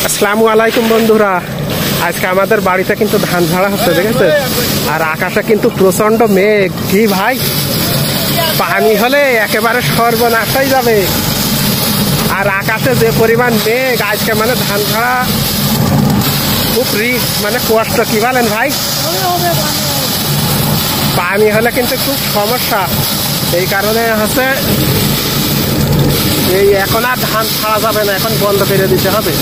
আসসালামু আলাইকুম বন্ধুরা, আজকে আমাদের বাড়িতে কিন্তু ধান ঝাড়া হচ্ছে, দেখেছে? আর আকাশে কিন্তু প্রচন্ড মেঘ। কি ভাই, পানি হলে একেবারে সর্বনাশ হয়ে যাবে। আর আকাশে যে পরিমাণ মেঘ, আজকে মানে ধান ঝাড়া খুব রিস্ক, মানে কষ্ট। কি বলেন ভাই? পানি হলে কিন্তু খুব সমস্যা। এই কারণে হচ্ছে এই এখন আর ধান ছাড়া যাবে না, এখন বন্ধ করে দিতে হবে।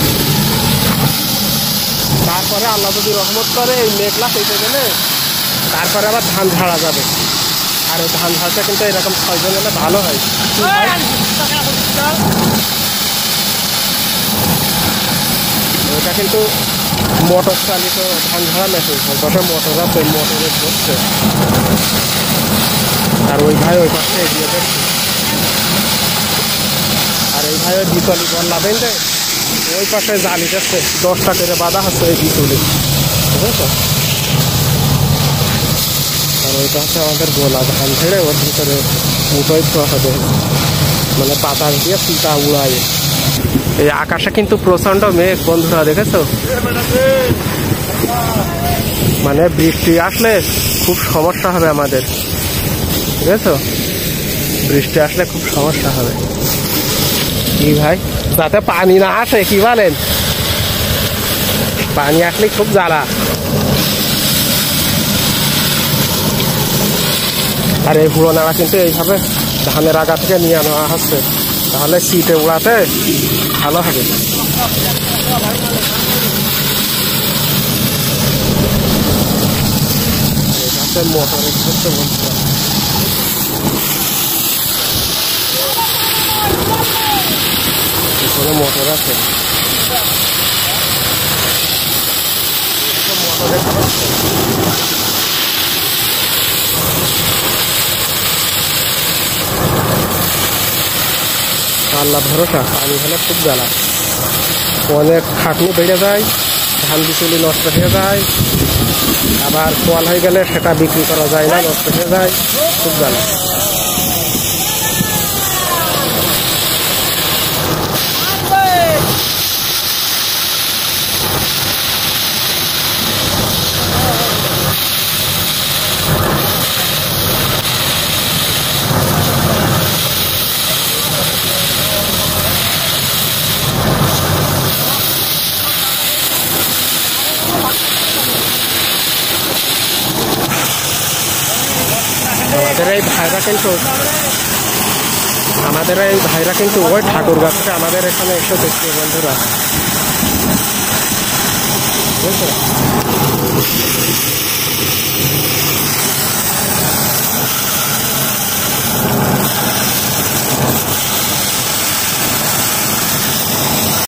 তারপরে আল্লাহ যদি রহমত করে এই মেঘলা কেটে গেলে তারপরে আবার ধান ঝাড়া যাবে। আর এই ধান ঝাড়টা কিন্তু এরকম 6 জন হলে ভালো হয়। এটা কিন্তু মোটর চালিত ধান ঝাড়া মেশিন, ওটা মোটর আছে, মোটরে ধরছে। আর ওই ভাই ওই পাশে এগিয়ে যাচ্ছে। আর এই ভাই ওই বিচলি বললাবেন যে ওই পাশে জালি যাচ্ছে, 10টা করে বাঁধা হচ্ছে ওই বিচুলি, বুঝেছো? আর ওইটা হচ্ছে আমাদের গোলা ধান ছেড়ে ওর ভিতরে উঠোই হবে, মানে বাতাস দিয়ে পিতা উড়ায়। এই আকাশে কিন্তু প্রচন্ড মেঘ বন্ধুরা, দেখেছো? মানে বৃষ্টি আসলে খুব সমস্যা হবে আমাদের, বুঝেছো? বৃষ্টি আসলে খুব সমস্যা হবে। কি ভাই, যাতে পানি না আসে, কি বলেন? পানি আসলে খুব জ্বালা। আর এই হুড়ো নাড়া কিন্তু এইভাবে ধানের আগা থেকে নিয়ে নেওয়া হচ্ছে, তাহলে শীতে উড়াতে ভালো হবে। মোটরে ধরতে বলতে মোটর আছে, মোটরে আল্লাহ ভরসা। পানি হলে খুব জ্বালা, অনেক খাটনি বেড়ে যায়, ধান বিচুলি নষ্ট হয়ে যায়, আবার ফল হয়ে গেলে সেটা বিক্রি করা যায় না, নষ্ট হয়ে যায়, খুব জ্বালা। আমাদের এই ভাইরা কিন্তু ওই ঠাকুরগাঁ থেকে আমাদের এখানে এসে দেখছে বন্ধুরা, বুঝছো?